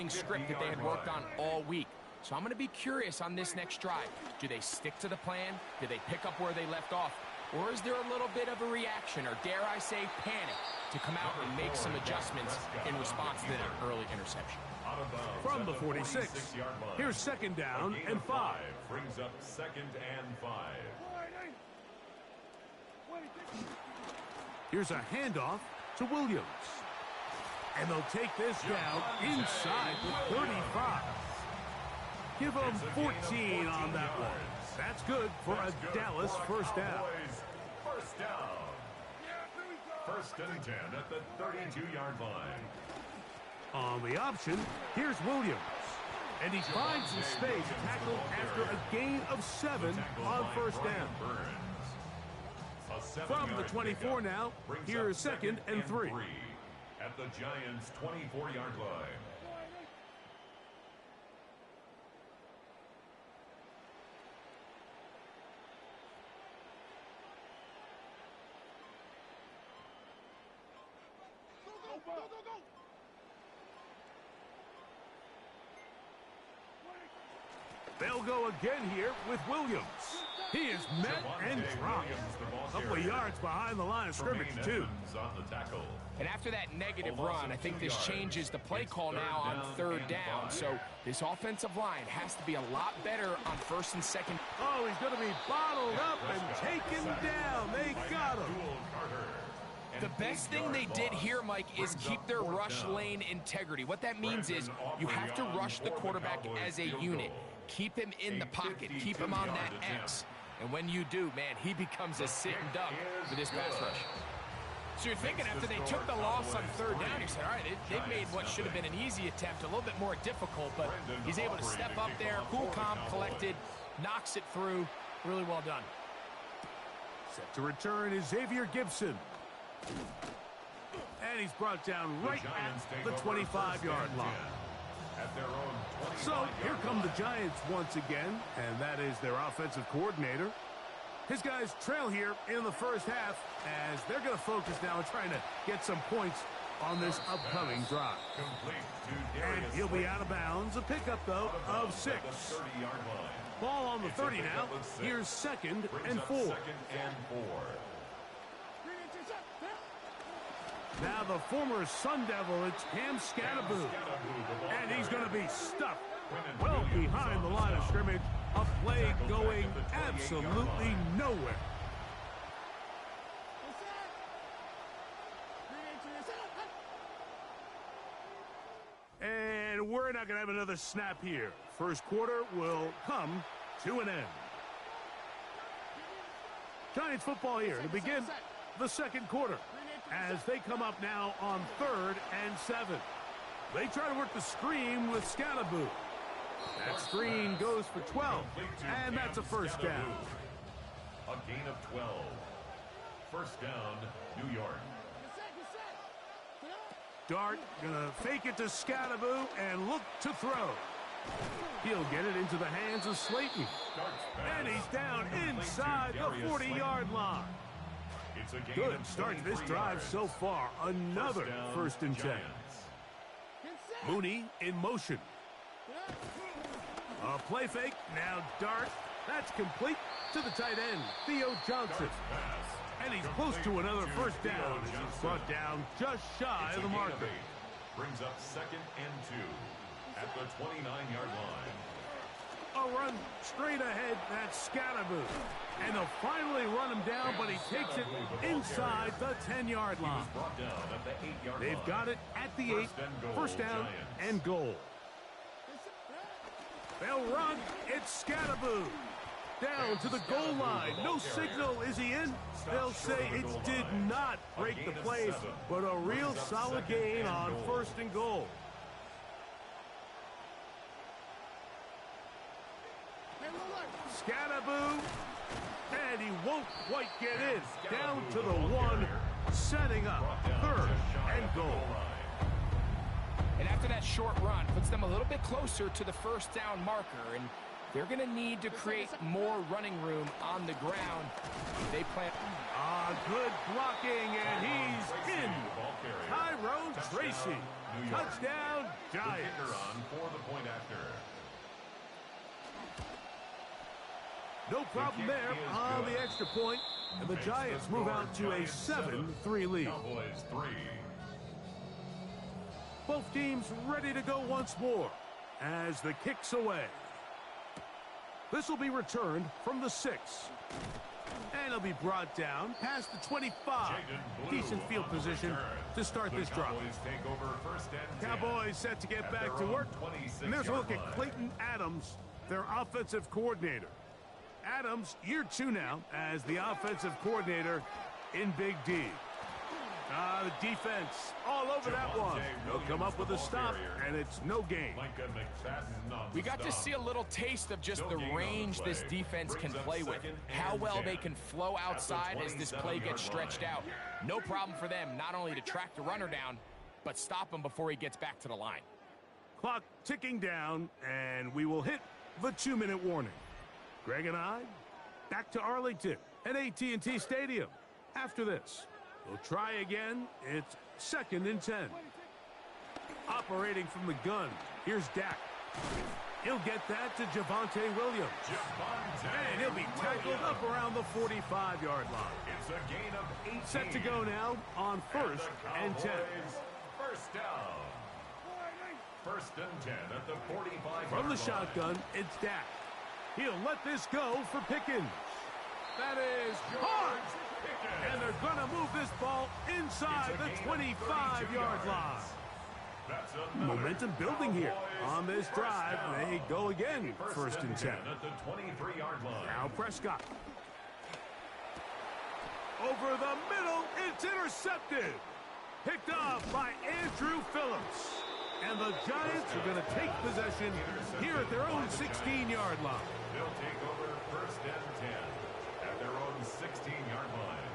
running script that they had worked on all week. So I'm going to be curious on this next drive. Do they stick to the plan? Do they pick up where they left off? Or is there a little bit of a reaction, or dare I say panic, to come out and make some adjustments in response to that early interception? From the 46, here's second down and 5. Brings up second and 5. Here's a handoff to Williams. And they'll take this down inside the 35. Give them 14 on that one. That's good for a Dallas first down. First down. First and 10 at the 32-yard line. On the option, here's Williams. And he finds some space tackled after a gain of 7 on first down. From the 24 now, here's second and 3. At the Giants' 24-yard line. They'll go again here with Williams. He is met and dropped. A couple of yards behind the line of scrimmage, too. And after that negative run, I think this changes the play call now on third down. So this offensive line has to be a lot better on first and second. Oh, he's going to be bottled up and taken down. They got him. The best thing they did here, Mike, is keep their rush lane integrity. What that means is you have to rush the quarterback as a unit. Keep him in the pocket. Keep him on that X. And when you do, man, he becomes a sitting duck for this pass rush. So you're thinking after they took the loss on third down, you said, all right, they've made what should have been an easy attempt a little bit more difficult, but he's able to step up there, cool, calm, collected, knocks it through. Really well done. Set to return is Xavier Gibson. And he's brought down right at the 25-yard line. So here come the Giants once again, and that is their offensive coordinator. His guys trail here in the first half as they're going to focus now on trying to get some points on this upcoming drive. And he'll be out of bounds. A pickup, though, of 6. Ball on the 30 now. Here's second and 4. Now the former Sun Devil, it's Cam Scatterboo. And he's going to be stuffed well behind the line of scrimmage. A play going absolutely nowhere. And we're not going to have another snap here. First quarter will come to an end. Giants football here to begin the second quarter, as they come up now on 3rd and 7. They try to work the screen with Scatterboo. That screen goes for 12, and that's a first down. A gain of 12. First down, New York. Dart gonna fake it to Scatterboo and look to throw. He'll get it into the hands of Slayton. And he's down inside the 40-yard line. Good start to this drive so far. Another first and 10. Mooney in motion. A play fake. Now Dart. That's complete to the tight end, Theo Johnson. And he's close to another first down as he's brought down just shy of the marker. Brings up second and 2 at the 29-yard line. A run straight ahead. That's Scatterboo. And they'll finally run him down, but he takes it inside the 10-yard line. They've got it at the 8. First down and goal. They'll run. It's Scatterboo. Down to the goal line. No signal. Is he in? They'll say it did not break the plays, but a real solid gain on first and goal. Scatterboo, and he won't quite get in. Down to the 1, setting up 3rd and goal. And after that short run, puts them a little bit closer to the first down marker, and they're going to need to create more running room on the ground. They plan. Good blocking, and he's in. Tyrone Tracy. Touchdown, Giants. The kicker on for the point after. No problem there on the extra point, and the Giants move out to a 7-3 lead. Cowboys 3. Both teams ready to go once more as the kick's away. This will be returned from the 6. And it'll be brought down past the 25. Decent field position to start this drive. Cowboys set to get back to work. And there's a look at Clayton Adams, their offensive coordinator. Adams, year 2 now as the offensive coordinator in Big D. The defense all over that one. They'll come up with a stop, and it's no gain. We got to see a little taste of just the range this defense can play with. How well they can flow outside as this play gets stretched out. No problem for them not only to track the runner down, but stop him before he gets back to the line. Clock ticking down, and we will hit the 2-minute warning. Greg and I, back to Arlington at AT&T Stadium. After this, we'll try again. It's 2nd and 10. Operating from the gun, here's Dak. He'll get that to Javonte Williams. And he'll be tackled up around the 45-yard line. It's a gain of 18. Set to go now on 1st and 10. First down. 1st and 10 at the 45-yard line. From the shotgun, it's Dak. He'll let this go for Pickens. That is hard. And they're going to move this ball inside the 25-yard line. Momentum building here on this drive. They go again, 1st and 10. At the 23-yard line. Now Prescott. Over the middle, it's intercepted. Picked off by Andrew Phillips. And the Giants are going to take possession here at their own 16-yard line. They'll take over 1st and 10 at their own 16-yard line.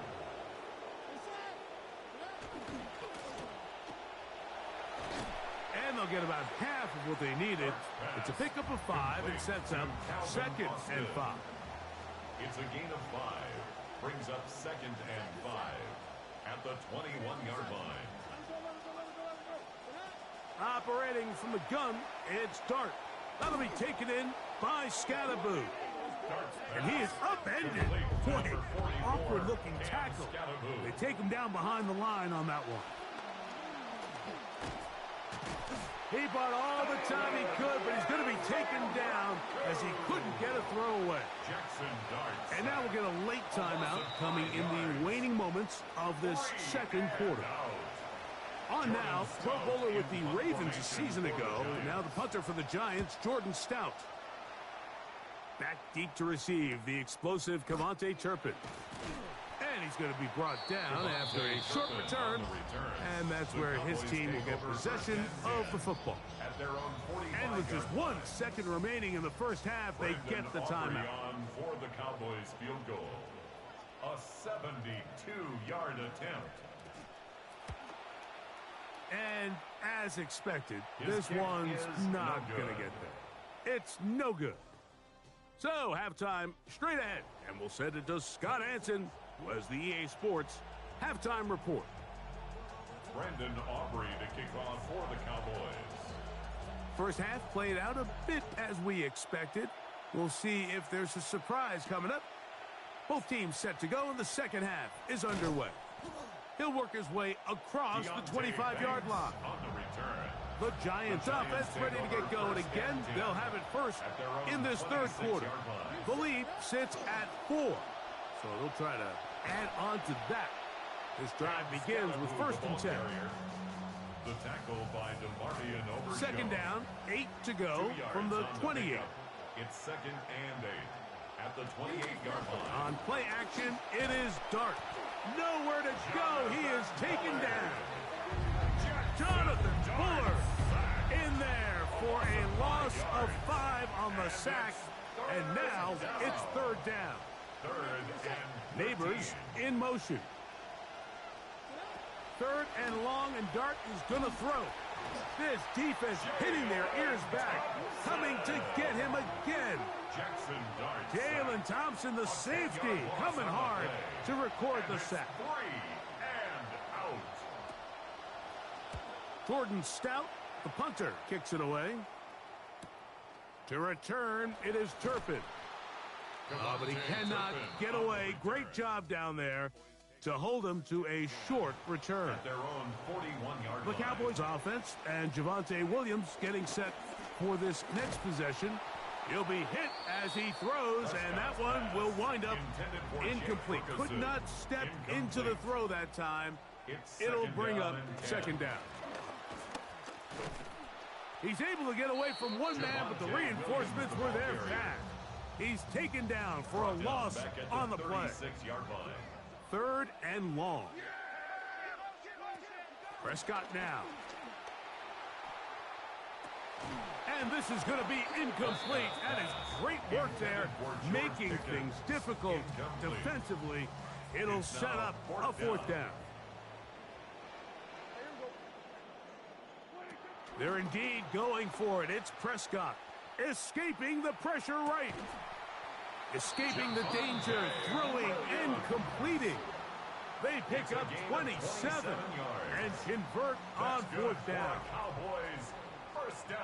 And they'll get about half of what they needed. It's a pickup of 5 and sets up 2nd and 5. It's a gain of 5. Brings up 2nd and 5 at the 21-yard line. Operating from the gun, it's Dart. That'll be taken in by Scatterboo. And he is upended. Boy, awkward-looking tackle. They take him down behind the line on that one. He bought all the time he could, but he's going to be taken down as he couldn't get a throw away. And now we'll get a late timeout coming in the waning moments of this 2nd quarter. On now, Pro Bowler with the Ravens a season ago. Now the punter for the Giants, Jordan Stout. Back deep to receive the explosive Cavante Turpin. And he's going to be brought down after a short return. And that's where his team will get possession of the football. And with just 1 second remaining in the first half, they get the timeout. For the Cowboys field goal. A 72-yard attempt. And as expected, this one's not going to get there. It's no good. So, halftime straight ahead. And we'll send it to Scott Anson, who has the EA Sports halftime report. Brendan Aubrey to kick off for the Cowboys. First half played out a bit as we expected. We'll see if there's a surprise coming up. Both teams set to go, and the second half is underway. He'll work his way across the 25-yard line. On the return. The Giants offense ready to get going again. They'll have it first in this 3rd quarter. The lead sits at 4. So they'll try to add on to that. This drive begins with 1st and 10. The tackle by DeMarvion over. 2nd down, 8 to go from the 28. It's 2nd and 8 at the 28-yard line. On play action, it is Dart. Nowhere to go. He is taken down. Jonathan Fuller in there for a loss of 5 on the sack. And now it's 3rd down. 3rd and 13. Neighbors in motion. 3rd and long, and Dart is going to throw. This defense hitting their ears back, coming to get him again. Jackson Dart. Jalen Thompson, the safety, coming hard to record the sack. 3 and out. Jordan Stout The punter kicks it away. To return, it is Turpin. Oh, but he cannot get away. Great job down there to hold him to a short return. At their own 41-yard The line. Cowboys offense and Javonte Williams getting set for this next possession. He'll be hit as he throws, and that one will wind up incomplete. Could not step into the throw that time. It'll bring up second down. He's able to get away from one man, but the reinforcements were there fast. He's taken down for a loss on the play. 36-yard line. Third and long. Prescott now. And this is going to be incomplete. That is great work there, making things difficult defensively. It'll set up a fourth down. They're indeed going for it. It's Prescott escaping the pressure right. Escaping the danger, throwing and completing. They pick up 27 and convert on fourth down. Cowboys, first down.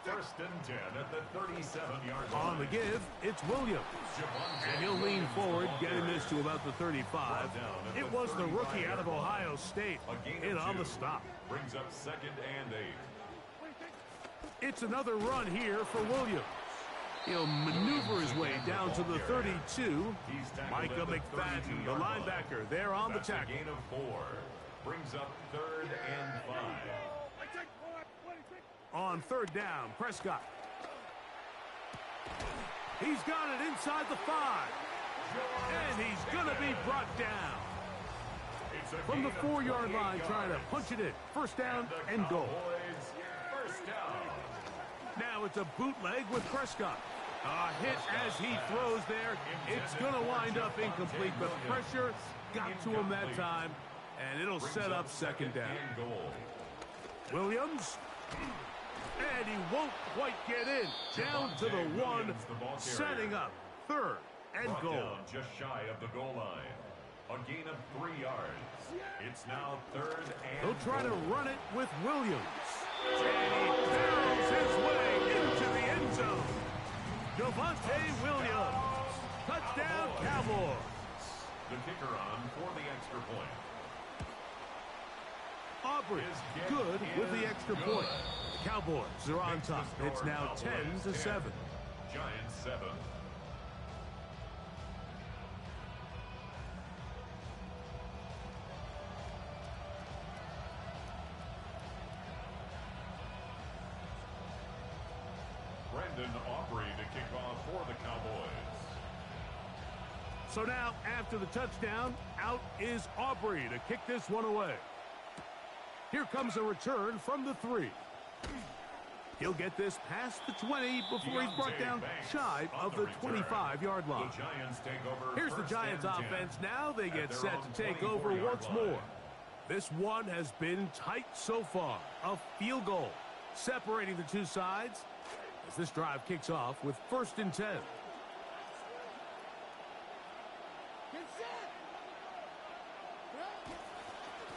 First and 10 at the 37-yard line. On the give, it's Williams. And he'll lean forward, getting this to about the 35. It was the rookie out of Ohio State in on the stop. Brings up second and 8. It's another run here for Williams. He'll maneuver his way down to the 32. Micah McFadden, the linebacker, there on the tackle. Gain of 4. Brings up third and 5. On third down, Prescott. He's got it inside the 5. And he's going to be brought down. From the 4-yard line, trying to punch it in. First down and goal. First down. Now it's a bootleg with Prescott. A hit as he throws there. It's going to wind up incomplete, but pressure got to him that time, and it'll set up second down. Williams. And he won't quite get in. Down to the 1, setting up third and goal. Just shy of the goal line. A gain of 3 yards. It's now third and He'll try to goal. run it with Williams. And he barrels his way into the end zone. Javonte Williams. Touchdown, Cowboys. The kicker on for the extra point. Aubrey good with the extra point. The Cowboys are on top. It's now 10-7. Giants 7. Brendan Aubrey to kick off for the Cowboys. So now, after the touchdown, out is Aubrey to kick this one away. Here comes a return from the 3. He'll get this past the 20 before he's brought down shy of the 25-yard line. Here's the Giants offense. Now they get set to take over once more. This one has been tight so far. A field goal separating the two sides as this drive kicks off with first and 10.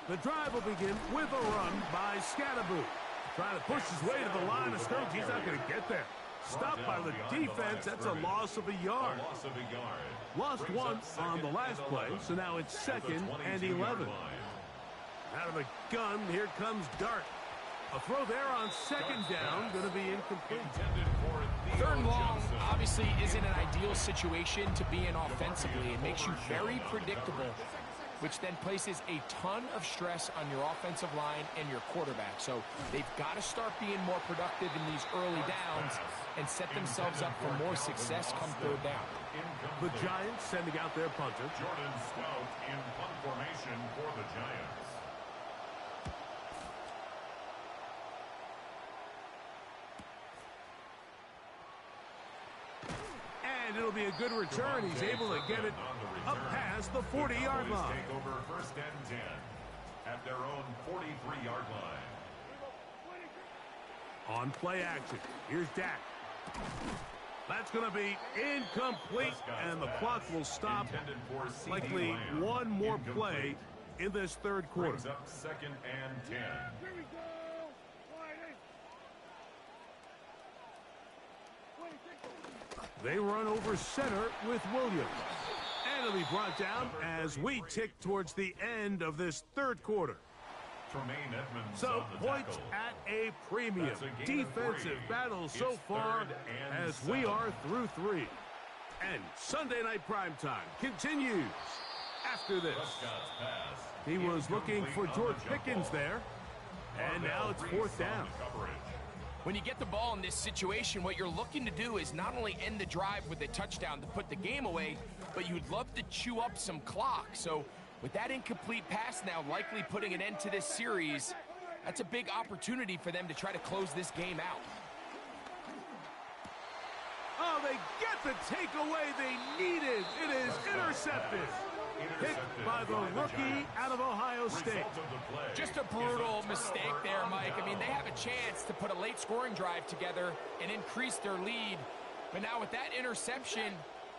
The drive will begin with a run by Scatterboot. Trying to push his way to the line of scrimmage. He's not going to get there. Stopped by the defense. That's a loss of a yard. Lost one on the last play, so now it's second and 11. Out of the gun, here comes Dart. A throw there on second down, going to be incomplete. Third and long obviously isn't an ideal situation to be in offensively. It makes you very predictable, which then places a ton of stress on your offensive line and your quarterback. So they've got to start being more productive in these early downs and set themselves up for more success come third down. The Giants sending out their punter. Jordan Stout in punt formation for the Giants. And it'll be a good return. He's able to get it up past the 40-yard line. Take over first and 10 at their own 43-yard line. On play action, here's Dak. That's going to be incomplete, and the clock will stop. Likely one more play in this third quarter. Brings up second and 10. They run over center with Williams. And it'll be brought down as we tick towards the end of this third quarter. So points at a premium. Defensive battle so far as we are through 3. And Sunday Night Primetime continues after this. He was looking for George Pickens there. And now it's 4th down. When you get the ball in this situation, what you're looking to do is not only end the drive with a touchdown to put the game away, but you'd love to chew up some clock. So with that incomplete pass now likely putting an end to this series, that's a big opportunity for them to try to close this game out. Oh, they get the takeaway they needed. It is intercepted. Picked by the rookie out of Ohio State. Just a brutal mistake there, Mike. I mean, they have a chance to put a late scoring drive together and increase their lead. But now with that interception,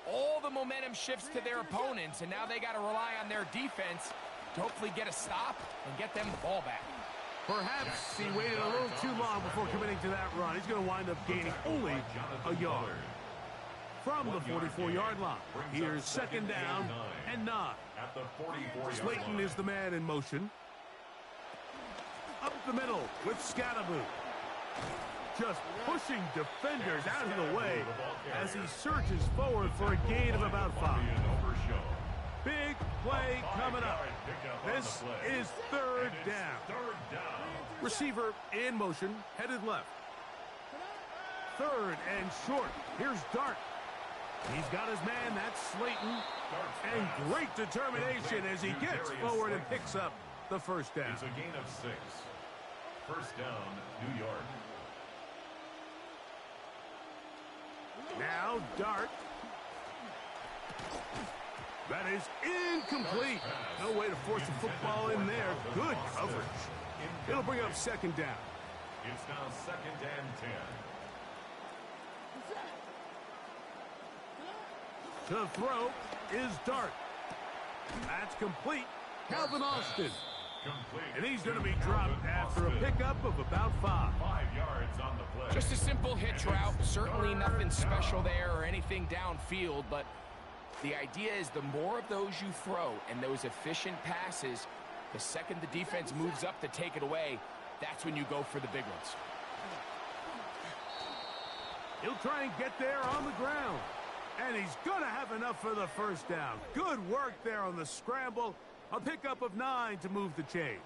all the momentum shifts to their opponents, and now they got to rely on their defense to hopefully get a stop and get them the ball back. Perhaps he waited a little too long before committing to that run. He's going to wind up gaining only a yard. From the 44-yard line, here's 2nd down and 9. Slayton is the man in motion. Up the middle with Scatterboot. Just pushing defenders out of the way as he surges forward for a gain of about 5. Big play coming up. This is 3rd down. Receiver in motion, headed left. 3rd and short. Here's Dart. He's got his man, that's Slayton. And great determination as he gets forward and picks up the 1st down. It's a gain of 6. 1st down, New York. Now Dart. That is incomplete. No way to force the football in there. Good coverage. It'll bring up 2nd down. It's now 2nd and 10. To throw is Dart. That's complete. Calvin Austin. And he's going to be dropped after a pickup of about 5. 5 yards on the play. Just a simple hitch route. Certainly nothing special there or anything downfield, but the idea is the more of those you throw and those efficient passes, the second the defense moves up to take it away, that's when you go for the big ones. He'll try and get there on the ground. And he's going to have enough for the 1st down. Good work there on the scramble. A pickup of 9 to move the chains.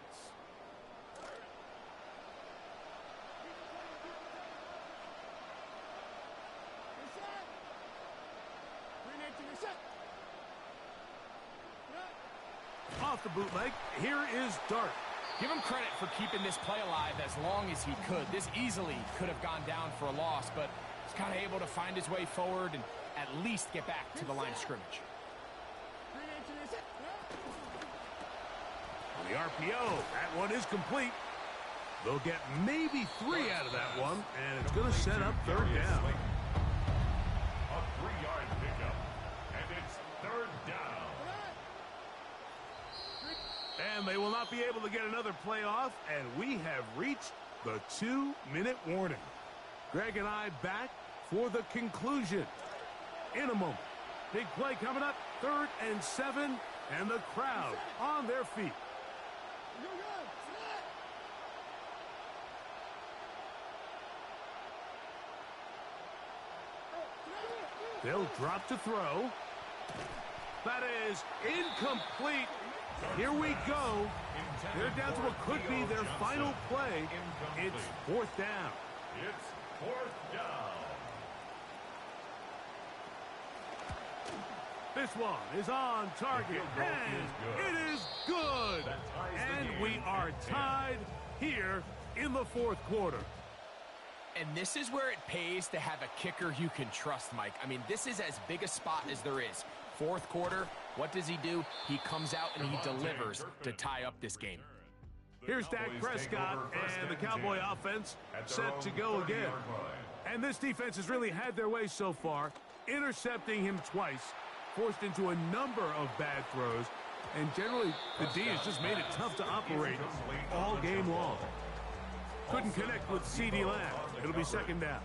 Off the bootleg, here is Dart. Give him credit for keeping this play alive as long as he could. This easily could have gone down for a loss, but he's kind of able to find his way forward and at least get back to the line of scrimmage. On the RPO, that one is complete. They'll get maybe 3 out of that one, and it's going to set up 3rd down. A 3-yard pickup, and it's 3rd down. And they will not be able to get another play off, and we have reached the 2-minute warning. Greg and I back for the conclusion in a moment. Big play coming up, 3rd and 7, and the crowd on their feet. They'll drop to throw. That is incomplete. Here we go. They're down to what could be their final play. It's 4th down. It's 4th down. This one is on target, and it is good. And we are tied here in the 4th quarter. And this is where it pays to have a kicker you can trust, Mike. I mean, this is as big a spot as there is. 4th quarter, what does he do? He comes out and he delivers to tie up this game. Here's Dak Prescott and the Cowboy offense set to go again. And this defense has really had their way so far, intercepting him twice, forced into a number of bad throws, and generally the D has just made it tough to operate all game long. Couldn't connect with CeeDee Lamb. It'll be 2nd down.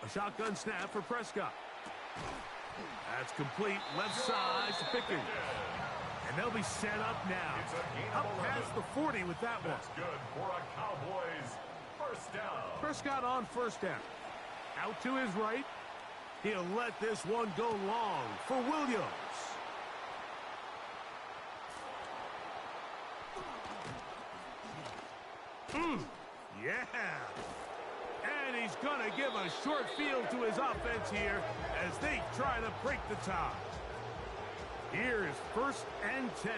A shotgun snap for Prescott. That's complete. Left side to Pickens. And they'll be set up now. Up past the 40 with that one. That's good for a Cowboys first down. Prescott on first down. Out to his right. He'll let this one go long for Williams. Yeah. And he's going to give a short field to his offense here as they try to break the tie. Here's 1st and 10.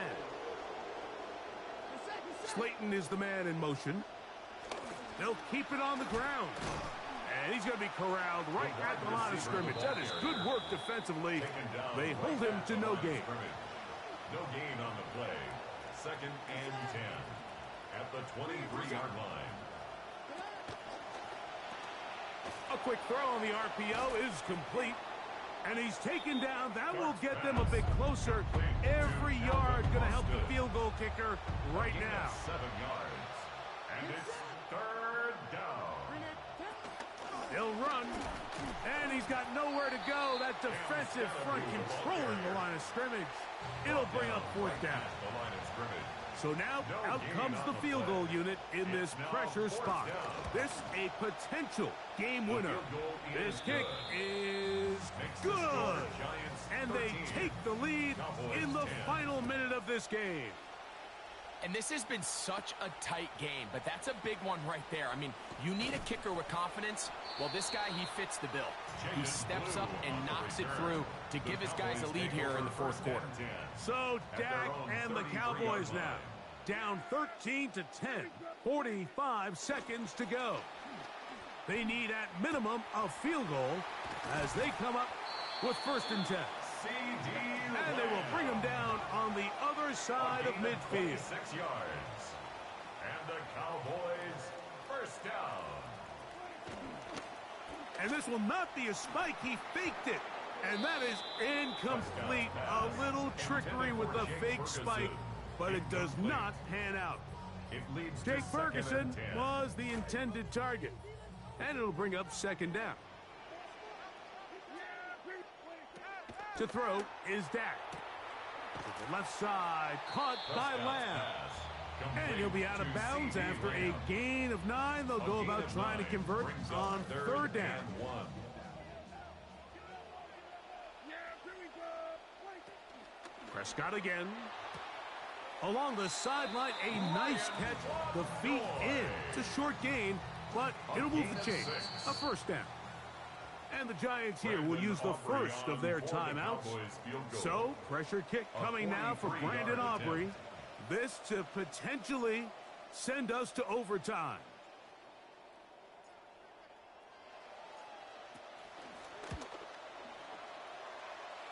Slayton is the man in motion. They'll keep it on the ground. And he's going to be corralled right at the line of scrimmage. That is good work defensively. They hold him to no gain. No gain on the play. 2nd and 10 at the 23-yard line. A quick throw on the RPO is complete. And he's taken down. That will get them a bit closer. Every yard going to help the field goal kicker right now. 7 yards. And it's 3rd down. He'll run. And he's got nowhere to go. That defensive front controlling the line of scrimmage. It'll bring up 4th down. So now out comes the field goal unit in this pressure spot. This a potential game winner. This kick is good. And they take the lead in the final minute of this game. And this has been such a tight game, but that's a big one right there. I mean, you need a kicker with confidence. Well, this guy, he fits the bill. He steps up and knocks it through to give his guys a lead here in the 4th quarter. So Dak and the Cowboys now down 13-10, 45 seconds to go. They need at minimum a field goal as they come up with 1st and 10. And they will bring him down on the other side of midfield. 6 yards. And the Cowboys first down. And this will not be a spike. He faked it. And that is incomplete. A little trickery with the fake spike, but it does not pan out. Jake Ferguson was the intended target. And it'll bring up 2nd down. To throw is Dak. To the left side, caught by Lamb. And he'll be out of bounds after a gain of 9. They'll go about trying to convert on 3rd down. Prescott again. Along the sideline, a nice catch. The feet in. It's a short gain, but it'll move the chains. A 1st down. And the Giants here will use the first of their timeouts. So, pressure kick coming now for Brandon Aubrey. This to potentially send us to overtime.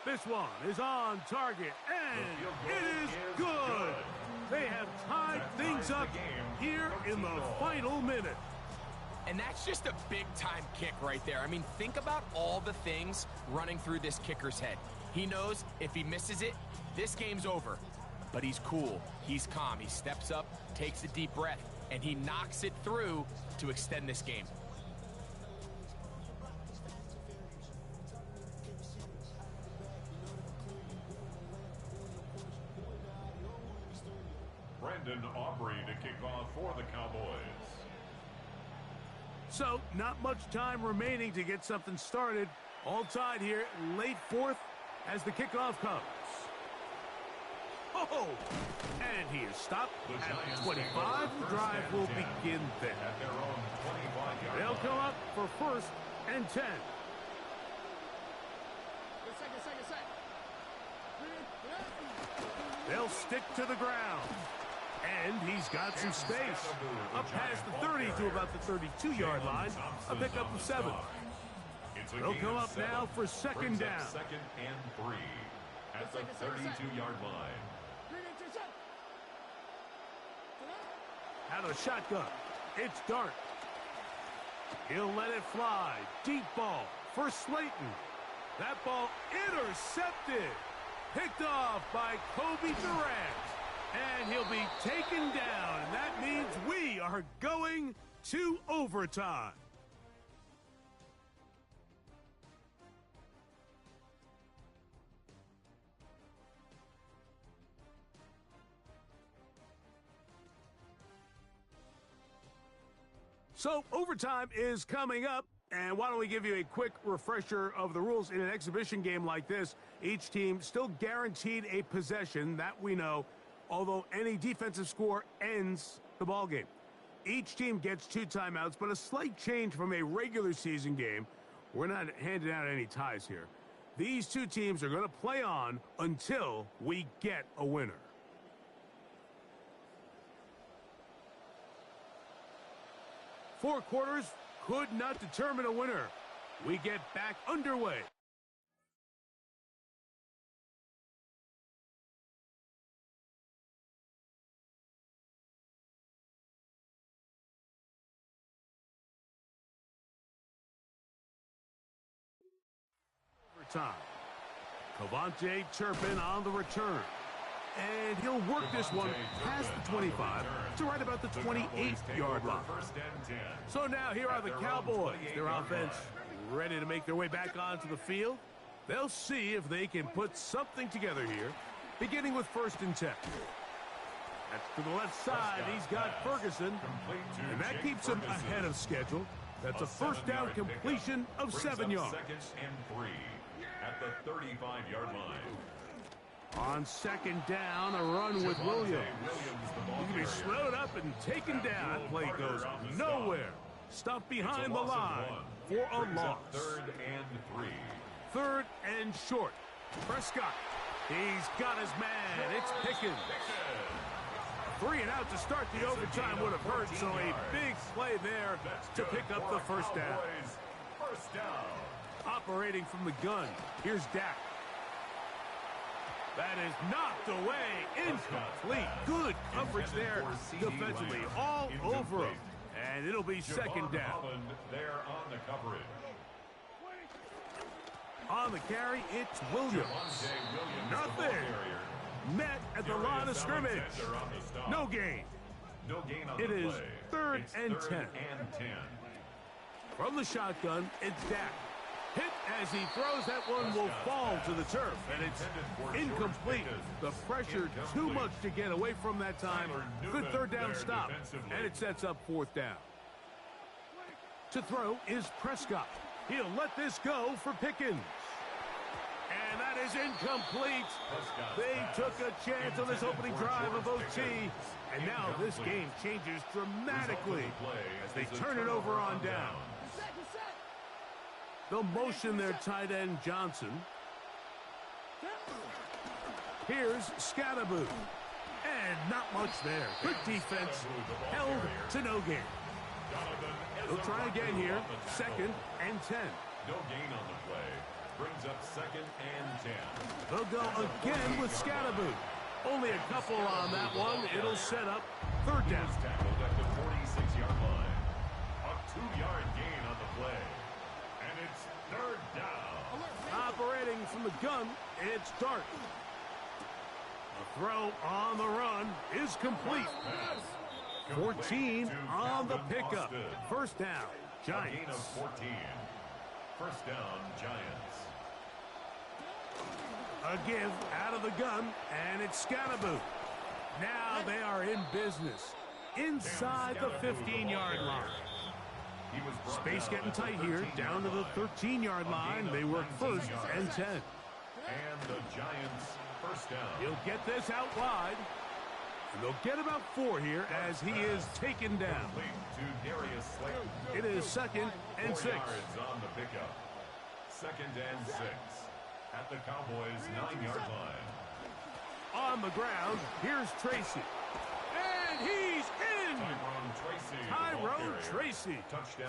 This one is on target, and it is good. They have tied things up here in the final minute. And that's just a big-time kick right there. I mean, think about all the things running through this kicker's head. He knows if he misses it, this game's over. But he's cool. He's calm. He steps up, takes a deep breath, and he knocks it through to extend this game. Brandon Aubrey to kick off for the Cowboys. So, not much time remaining to get something started. All tied here, late 4th as the kickoff comes. Oh! And he is stopped at the 25. The drive will begin there. They'll come up for 1st and 10. They'll stick to the ground. And he's got some space. Up past the 30 to about the 32-yard line. A pickup of 7. They'll come up now for 2nd down. 2nd and 3 at the 32-yard line. Out of shotgun. It's Dart. He'll let it fly. Deep ball for Slayton. That ball intercepted. Picked off by Kobe Durant. And he'll be taken down. And that means we are going to overtime. So overtime is coming up, and why don't we give you a quick refresher of the rules in an exhibition game like this. Each team still guaranteed a possession, that we know, although any defensive score ends the ball game. Each team gets 2 timeouts, but a slight change from a regular season game. We're not handing out any ties here. These 2 teams are going to play on until we get a winner. Four quarters could not determine a winner. We get back underway. Overtime. Cavante Turpin on the return. And he'll work this one past the 25 to right about the 28-yard line. So now here are the Cowboys. Their offense ready to make their way back onto the field. They'll see if they can put something together here, beginning with 1st and 10. That's to the left side. He's got Ferguson, and that keeps him ahead of schedule. That's a first down completion of 7 yards. 2nd and 3 at the 35-yard line. On 2nd down, a run with Williams. He can be slowed up and taken down. That play goes nowhere. Stuffed behind the line for a loss. 3rd and 3. 3rd and short. Prescott. He's got his man. It's Pickens. 3 and out to start the overtime would have hurt, so a big play there to pick up the 1st down. First down. Operating from the gun. Here's Dak. That is knocked away. Incomplete. Good coverage there defensively. All over him. And it'll be 2nd down. There on the coverage. On the carry, it's Williams. Nothing. Met at the line of scrimmage. No gain. No gain on it the is play. 3rd It's and 3rd 10. and 10. From the shotgun, it's Dak. Hit as he throws, that one will fall to the turf, and it's incomplete. The pressure too much to get away from that time. Good 3rd down stop, and it sets up 4th down. To throw is Prescott. He'll let this go for Pickens. And that is incomplete. They took a chance on this opening drive of OT, and now this game changes dramatically as they turn it over on down. They'll motion their tight end Johnson. Here's Scatterboot. And not much there. Good defense. Held to no gain. They'll try again here. 2nd and 10. No gain on the play. Brings up 2nd and 10. They'll go again with Scatterboot. Only a couple on that one. It'll set up 3rd down. Tackled at the 46-yard line. A 2-yard gain on the play. And it's 3rd down. Operating from the gun, it's Dart. A throw on the run is complete. 14 on the pickup. 1st down, Giants. A gain of 14. 1st down, Giants. A give out of the gun, and it's Scatterboot. Now they are in business. Inside the 15-yard line. Space getting tight here, down to the 13-yard line. They work 1st and 10. And the Giants 1st down. He'll get this out wide. And they'll get about 4 here as he is taken down. It is 2nd and 6. On the pickup. 2nd and 6. At the Cowboys' 9-yard line. On the ground, here's Tracy. And he's in! Tyrone Tracy. Touchdown.